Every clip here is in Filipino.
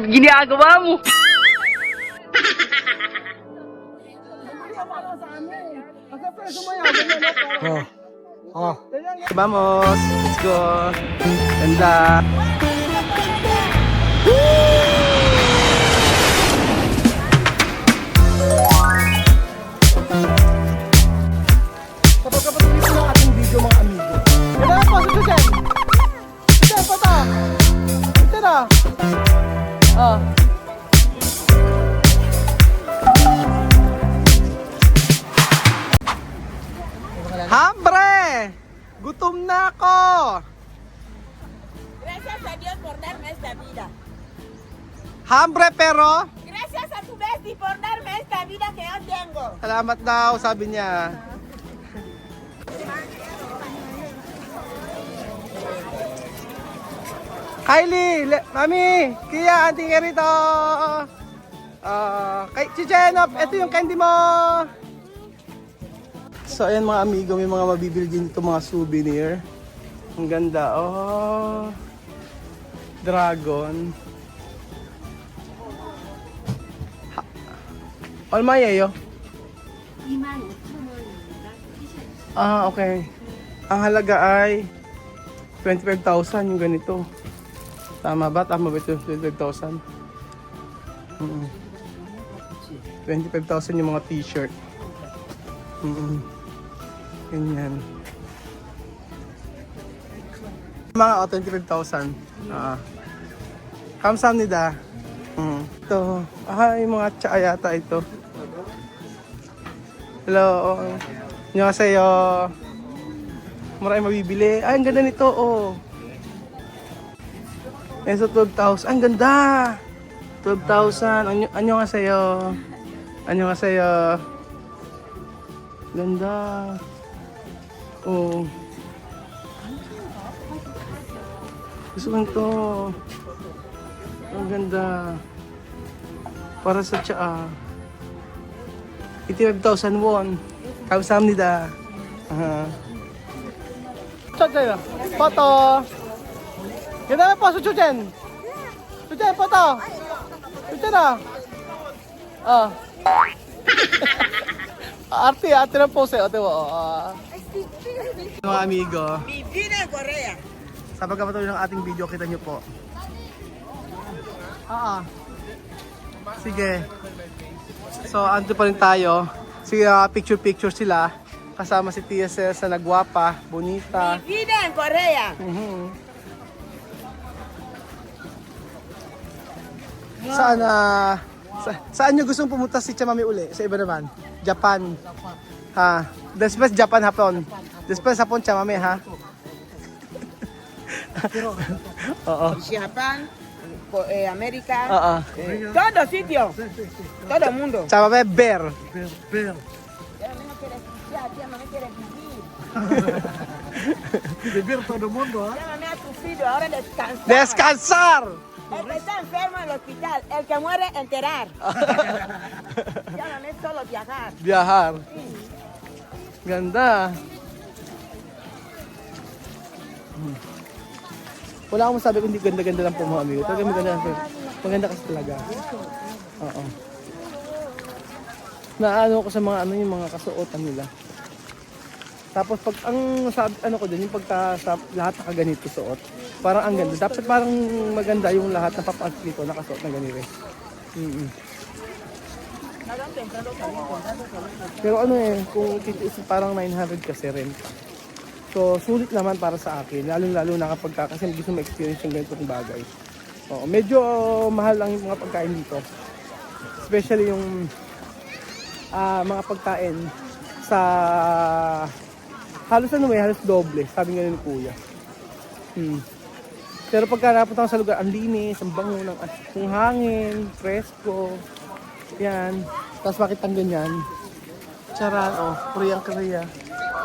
Ginagawa mo. Oh. Oh. Vamos. Let's go. Ganda. Kapag kapatuloy ko ng ating video mga amigo. Kailangan po, Susen! Susen, po to! Ito na! Ah. Hambre! Gutom na ako! Gracias a Dios por darme esta vida. Hambre pero... Gracias a tu bestie por darme esta vida que yo tengo. Salamat daw, sabi niya. Kylie, Mami, Kia, Auntie Kerito. Kay Chichenop, ito yung candy mo. So ayan mga amigo, may mga mabibili din dito mga souvenir. Ang ganda, oh. Dragon. Olmayeyo. Okay. Ang halaga ay 25,000 yung ganito. Tama ba? Tama ba ito? 25,000? 25,000 yung mga t-shirt. Ganyan. Mga 25,000. Kamsamnida. Ito. Yung mga tsa yata ito. Hello. Annyeonghaseyo. Maraming mabibili. Ay, ang ganda nito, oh. Eso 12,000. Ang ganda! 12,000. Annyeonghaseyo. Annyeonghaseyo. Ganda. Oh. Gusto ko ito. Ang ganda. Para sa tsaa. 85,000 won. 감사합니다. Chuchen, foto. Ganda po sa Chuchen. Chuchen, foto. Chuchen na. Arte ng pose. Ate mo. Mga amigo. Vivir en Corea. Sa pagkapatuloy ng ating video, kita nyo po. Sige. So, ando pa rin tayo. Sige, picture-picture sila. Kasama si TSS na nagwapa, bonita. Vivir en Corea. Saan nyo gustong pumunta si Chamami uli? Sa iba naman? Japan. Ha? Después Japan hapon. Después hapon Chamami, ha? Oo. Japón, América, Oo. todo sitio, todo el mundo. Chamami, bear. Ya no me quieres escuchar, ya no me quieres vivir. Vivir todo el mundo, ha? Llámame a tu filho, ahora descansar. Descansar! El que está enfermo en el hospital, el que muere, enterar. Llámame solo viajar. Biyahar. Ganda. Wala akong masabi kung hindi ganda-ganda lang po mga amigo. Talaga maganda lang. Maganda kasi talaga. Oo. Naano ko sa mga yung mga kasuotan nila. Tapos pag ang sabi, ko din yung pagka lahat nakaganito suot, parang ang ganda. Dapat parang maganda yung lahat ng papasok dito nakasuot na ganito. Pero kung titiisin parang 900 kasi renta. So sulit naman para sa akin, lalo na kapag kasi gusto ma-experience yung ganitong bagay. Oo, medyo mahal lang yung mga pagkain dito. Especially yung mga pagkain sa halos halos doble, sabi nga ni Kuya. Pero pagka napunta sa lugar, ang linis, ang bango ng hangin, presko, yan. Tapos bakit ang ganyan? Charan, Korean.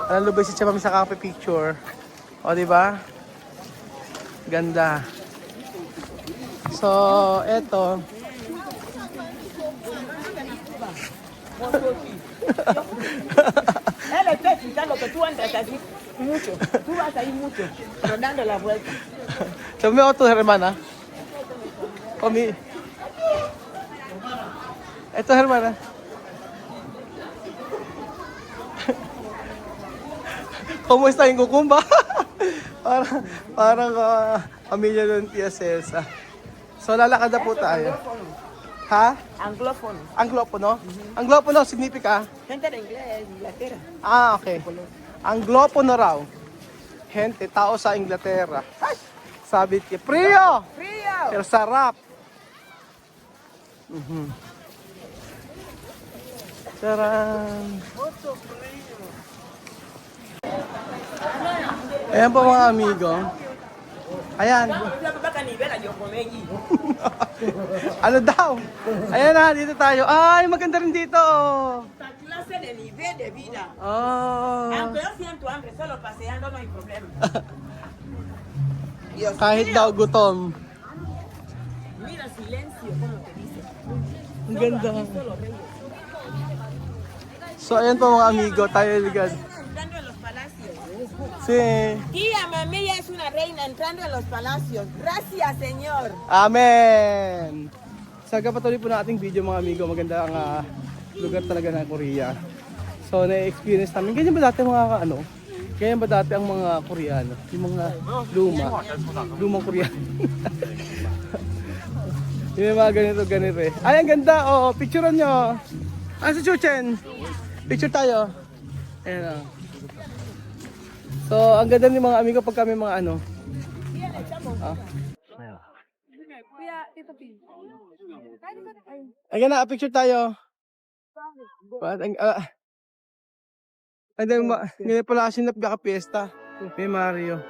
Alam lubay si Chamami sa kape picture. O, diba? Ganda. So, eto. Él está explicando que tú entras así. Mucho. Tú vas a ir mucho, pero dando la vuelta. So, may auto, hermana. Kami. Ito, hermana. Kumusta yung kukumba? parang pamilya ng Tia Celsa. So, lalakad na po tayo. Ha? Anglófono. Anglopono? Anglopono, signifika? Gente de inglés, Inglaterra. Ah, okay. Anglopono raw. Gente, tao sa Inglaterra. Sabi niya, Frio! ¡Frío! Pero sarap. Taran! Ayan po mga amigo. Ayan. Ano daw? Ayan na, dito tayo. Ay, maganda rin dito. Esta clase de nivel de vida. Oh. Aunque yo siento hambre, solo paseando no hay problema. Dios Kahit mío. daw gutom. Mira silencio, como te dice. Ang ganda. Solo reyes. So, ayan po mga amigo. Tayo ligad. Entrando en los palacios. Si. Tía Mamilla es una reina entrando en los palacios. Gracias, señor. Amen! Sa patuloy po ng ating video mga amigo, maganda ang lugar talaga ng Korea. So na-experience namin, ganyan ba dati mga ano? Ganyan ba dati ang mga Koreano? Yung mga lumang Koreano. Yung mga ganito eh. Ay, ang ganda! Oh, picturean nyo! Ah, si Chuchen! Picture tayo! Ayan o. So, ang ganda ni mga amigo pag kami mga ano. Ayan na, picture tayo. Ngayon pala sinap ka piyesta. May Mario.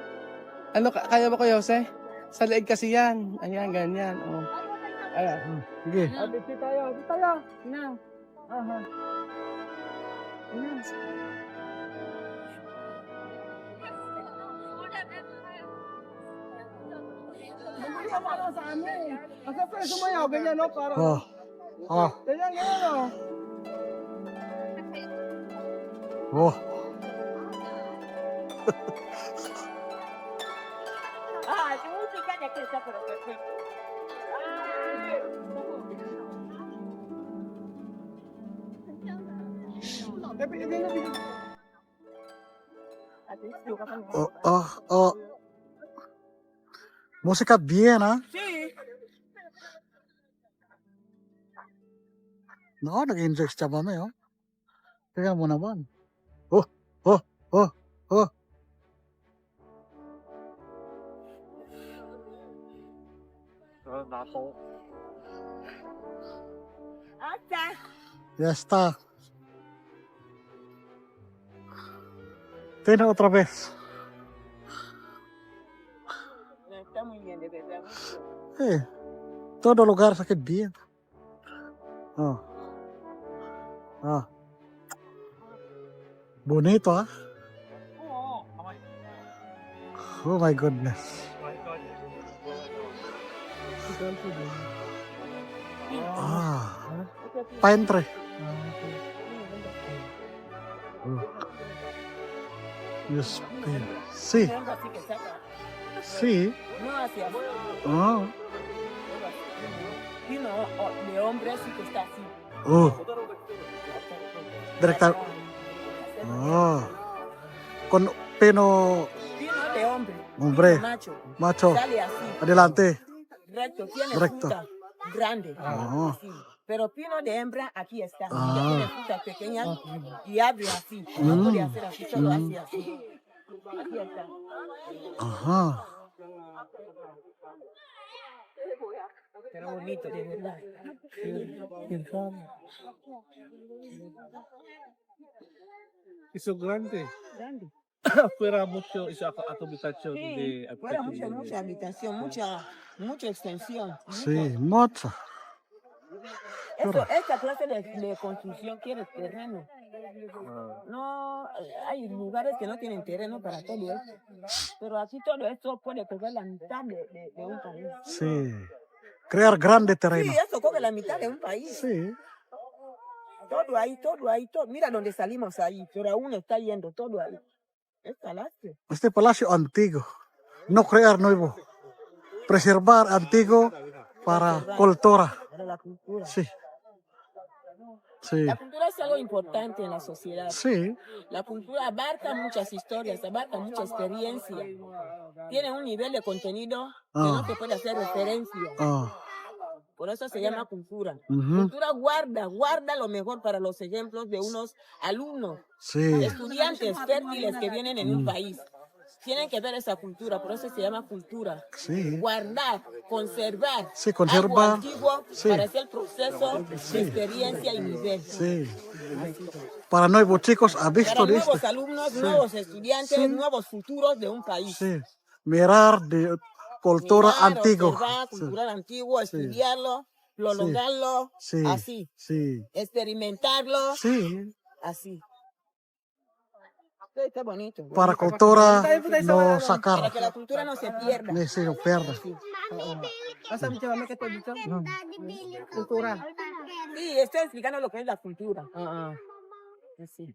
Ano, kaya ba ko Jose? Sa leeg kasi yan. Ayan, ganyan. Oh. Ayan. Sige. Picture tayo. Dito tayo. Na. Aha. Ayan. Ano sa amin? Kasi pala sumayaw, ganyan no? Parang, ganyan, no? Ah, tu música de aquí está pero perfecto. Música bien, ¿ah? Sí. No, nag-enjoy siya mami, oh. Tingnan mo naman. Oh. Hasta. Ya está. Tiene otra vez. Está muy bien, de verdad. Todo lugar sakit bien. Bonito, ah. Oh my goodness. Pine tree. Yes, sí. Así que saca. Sí. No hacia afuera. Y no, de hombre sí que está así. Directa. Con pino Pino de hombre. Hombre. Pino macho. macho. Sale así. Adelante. Recto. Tiene Recto. fruta grande. Así. Pero pino de hembra aquí está. Ya tiene frutas pequeñas y abre así. No puede hacer así, solo hace así. Aquí está. Ajá. Pero bonito, de verdad. Iso grande. Grande. Fuera mucho esa habitación Sí, fuera mucha habitación, mucha extensión. Sí, mucho. Esta clase de construcción quiere terreno. No, hay lugares que no tienen terreno para todo esto. Pero aquí todo esto puede coger la mitad de un país. Sí. Crear grande terreno. Sí, eso coge la mitad de un país. Sí. Todo ahí, todo. Mira donde salimos ahí, pero aún está yendo todo ahí. Es palacio. Este palacio antiguo. No crear nuevo. Preservar antiguo para cultura. Para la cultura. Sí. Sí. La cultura es algo importante en la sociedad. Sí. La cultura abarca muchas historias, abarca mucha experiencia. Tiene un nivel de contenido que no se puede hacer referencia. Ah. Por eso se llama cultura. Ujú. Cultura guarda lo mejor para los ejemplos de unos alumnos, Sí. estudiantes fértiles que vienen en un país. Tienen que ver esa cultura, por eso se llama cultura. Sí. Guardar, conservar Sí, algo conserva. antiguo Sí. para hacer el proceso Sí. de experiencia y nivel. Sí. Para nuevos chicos, ¿ha visto Para de nuevos esto? alumnos, nuevos estudiantes, Sí. nuevos futuros de un país. Sí. Mirar de cultura Mirar, antigua. observar, Sí. cultural antiguo, Sí. estudiarlo, prolongarlo, Sí. así. Sí. Experimentarlo, Sí. así. Sí, está bonito. Para cultura no Para sacar. que la cultura no se pierda. Ni se lo pierda. Sí. Sabi siya, mami, ito dito. Kultura. Sí, estoy explicando lo que es la cultura. Así.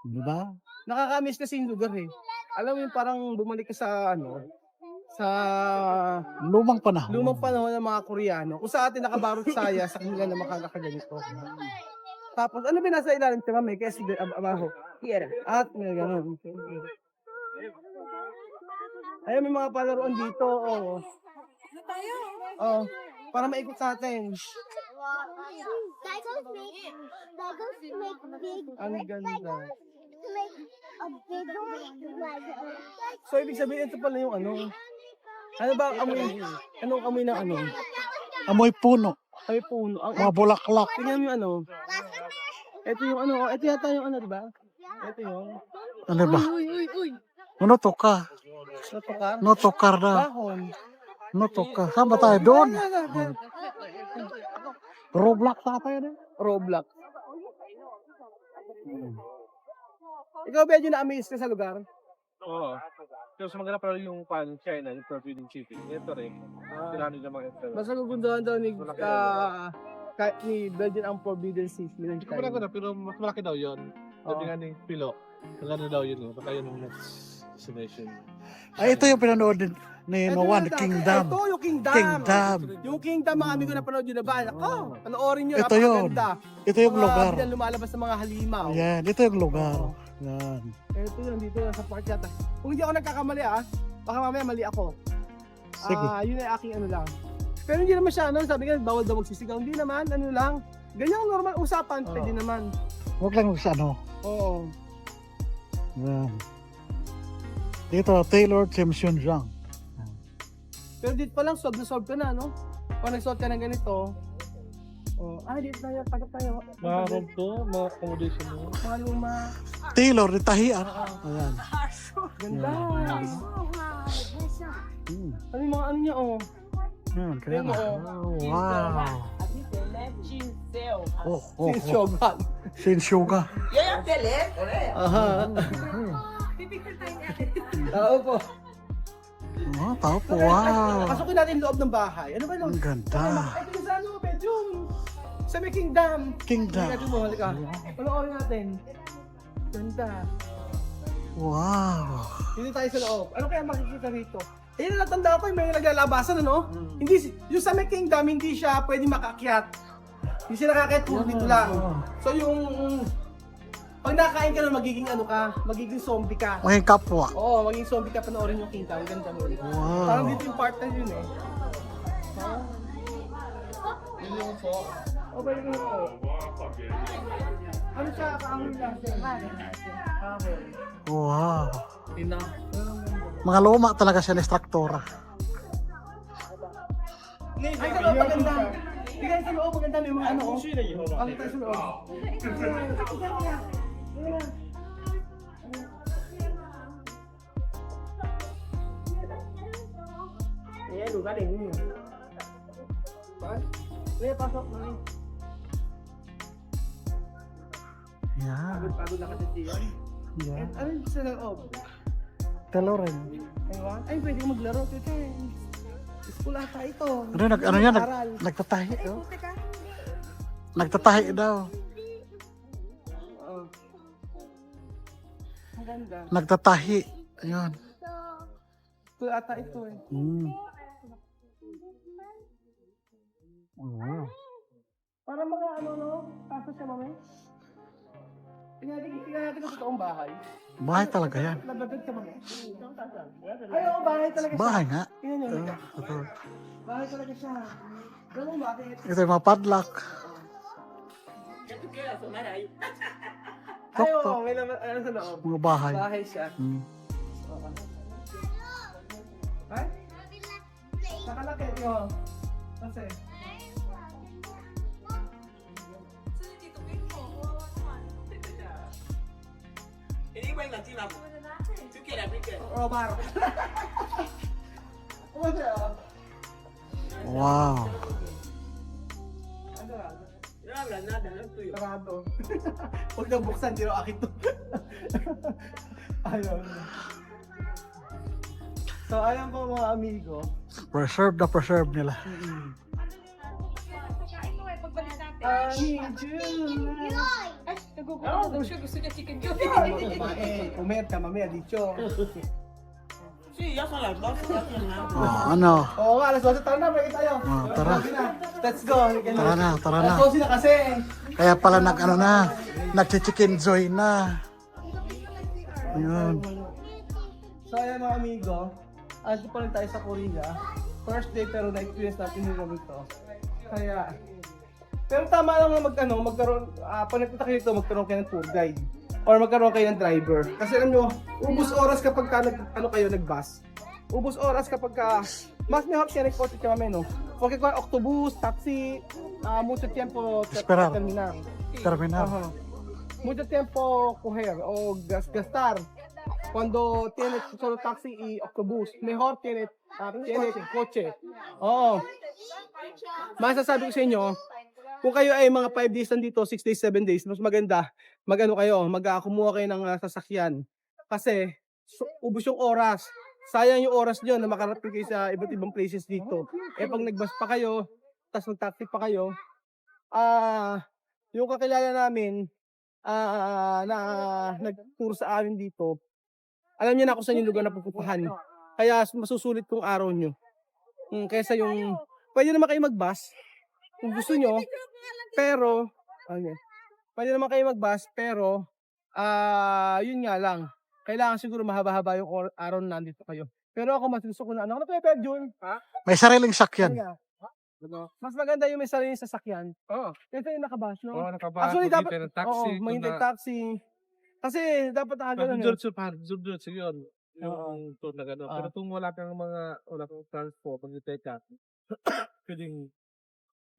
Diba? Nakakamiss kasi yung lugar eh. Alam mo yung parang bumalik ka sa sa Lumang panahon. lumang panahon ng mga Koreano. Kung sa atin nakabarot saya, sa kanila na makakaganito. Tapos ano ba nasa ilalim si mami? Kaya si abaho. Quiera. At may gano'n. Ayun, may mga palaruan dito. Oh. Oh, para maikot sa atin. Ang ganda. So, ibig sabihin, ito pala yung ano. Ano ba ang amoy? Anong amoy ng ano? Amoy puno. Amoy puno. Mga bulaklak. Tingnan mo yung ano. Ito yung ano. Ito yata yung ano, diba? Ito yung. Ano ba? Uy. Ano to ka? Natokar. No tokar na. Dahon. No toka. Saan ba tayo doon? Roblox na tayo doon. Roblox. Ikaw, medyo na-amaze ka sa lugar? Oo. Pero sa maganda pa rin yung China, yung Forbidden City. Ito rin. Tirano ng mga ito. Mas nagugundahan daw ni Belgian ang Forbidden City. Hindi ko pala pero mas malaki daw yun. Sabi nga ni Pilo. Maganda daw yun. Baka yun ang next destination. Ay, ito yung pinanood ni Noan, The Kingdom. Ito yung Kingdom. Kingdom. Yung Kingdom, mga amigo na panood yun na ba? Ako, panoorin nyo. Ito yun. Napakaganda. Ito yung Mga lugar. biglang lumalabas ng mga halimaw. Yan, ito yung lugar. Yan. Ito yun, dito sa park yata. Kung hindi ako nagkakamali baka mamaya mali ako. Sige. Yun ay aking ano lang. Pero hindi naman siya, sabi nga, bawal daw magsisigaw. Hindi naman, ano lang. Ganyang normal usapan, pwede naman. Huwag lang sa ano. Oo. Yan. Dito, Taylor Chimsun Zhang. Pero dito pa lang, solve na solve ka na, no? Pag nag-solve ka ng ganito, dito tayo, pagkat tayo. Mga room to, mga accommodation mo. Mga luma. Taylor, di tahian. Ayan. Ganda. Ano yung mga ano niya, Yan, kaya Tingnan na. mo, Oh, wow. Así se le chinseo. Shogun. Shinshuga. Yo ya te le, Aha. Oo po. Oh, tao po. Wow. Pasukin natin yung loob ng bahay. Ano ba Ang ganda. Ito yung sa ano, bedroom. Sa may Kingdom. Kingdom. Halika mo, halika. Panoorin natin. Ganda. Wow. Dito tayo sa loob. Ano kaya makikita rito? Ayun, natanda ko yung may naglalabasan, ano? Hindi, yung sa may Kingdom, hindi siya pwede makakyat. Hindi siya nakakayat, puro dito lang. So yung, pag nakain ka nun, magiging ano ka, magiging zombie ka. Maging kapwa. Oo, maging zombie ka, panoorin yung Kingdom. Ganda nun. Wow. Parang dito yung partner yun eh. Yun yung po. Okay, yun po. Ano siya, kaangon lang siya? Kaangon. Wow. Tina. Mga luma talaga siya ni struktura. Ay, sa loob maganda. Tignan sa loob maganda, may mga ano. Ano tayo sa loob? Ayan, lugar eh. Sige, pasok na rin. Yan. Pagod na kasi siya. Yan. Ano yung sa loob? Talorin. Aywan? Ay, pwede ka maglaro. Tete. School ata ito. Ano yan? Aral. Nagtatahi. Oh. Nagtatahi daw. Oo. Ang Ganda. nagtatahi. Ayun. Ito ata ito eh. Wow. Para mga ano no, kaso siya mami. Tingnan natin kung totoong bahay. Bahay talaga yan. Lababit ka mami. Ay, oo, bahay talaga siya. Bahay nga. Tingnan nyo. Ito. Bahay talaga siya. Ganun bakit? Ito yung mga padlock. Ay, oo, may naman, ano sa loob? Mga bahay. Bahay siya. Ay? Nakalaki nyo. Kasi? Robar. Ano siya? Wow. Sarado. Huwag na buksan, di na akin to. Ayun. So, ayan po mga amigo. Preserve na preserve nila. I need you. Gusto niya chicken joy. Comer ka mamaya, dicho. Sí, ya son las 12, ya son las Ano? Oo nga, alas 12, tara na, break tayo. Tara. Let's go. Tara na, tara na. Alas 12 na kasi. Kaya pala nag-ano na. Nag-chicken joy na. Ayun. So, ayan mga amigo. Ando pa rin tayo sa Korea. First day pero na-experience natin yung ito. Kaya, pero tama lang na magkaroon, pag nagpunta kayo dito, magkaroon kayo ng tour guide. Or magkaroon kayo ng driver. Kasi alam nyo, ubus oras kapag ka kayo nag-bus. Ubus oras kapag ka, mas mejor siya nag-kotse ka kami, no? Porque kung octobus, taxi, mucho tiempo Esperar. terminar. Terminal. Ajá. Mucho tiempo coger o gastar. Cuando tienes solo taxi y autobús, mejor tienes coche. Oo. Masasabi ko sa inyo, kung kayo ay mga 5 days nandito, 6 days, 7 days, mas maganda, kumuha kayo ng sasakyan. Kasi, ubos yung oras. Sayang yung oras nyo na makarating kayo sa iba't ibang places dito. Eh pag nagbus pa kayo, tapos nag-taxi pa kayo, yung kakilala namin, na nag-tour sa amin dito, alam niyo na kung saan yung lugar na pupuntahan. Kaya masusulit kong araw nyo. Kaysa yung, pwede naman kayo mag-bus, kung gusto nyo, pero, pwede naman kayo mag-bus, pero, yun nga lang, kailangan siguro mahaba-haba yung araw na nandito kayo. Pero ako mas gusto ko na, Pepper Jun? May sariling sakyan. Mas maganda yung may sariling sasakyan. Oo. Kaysa yung nakabus, no? Oo, nakabas. Actually, dapat, ng taxi. oo, mahintay taxi. Kasi dapat nakagano yun. Diretso yun. Yung tour na gano'n. Pero kung wala kang transport, mag-take ka, pwedeng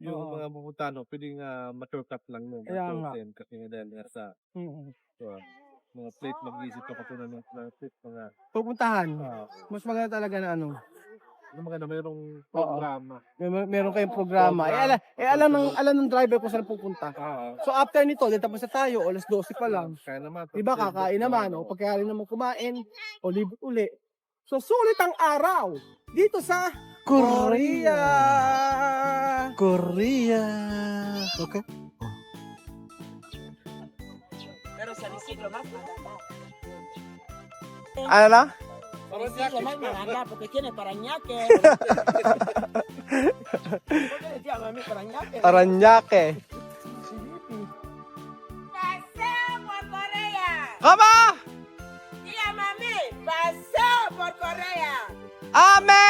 yung mga pupunta, pwedeng ma-shortcut lang nun. Kaya nga. Kasi nga dahil nasa mga plate, mag-isip ka pa ng plate, mga Pupuntahan. Mas maganda talaga na mayroong programa. Meron kayong programa. Alam ng driver kung saan pupunta. So after nito, tapos na tayo, alas 12 pa lang. Kaya naman. Diba kakain naman, o pagkakain naman kumain, o libre uli. So sulit ang araw dito sa Korea. Korea. Okay. Pero sa Isidro más maganda. Ano na? Isidro más maganda porque tiene parañaque. ¿Por qué decía mami parañaque? Paranaque. Paseo por Corea. Kama! Tía mami, paseo por Corea. Amen!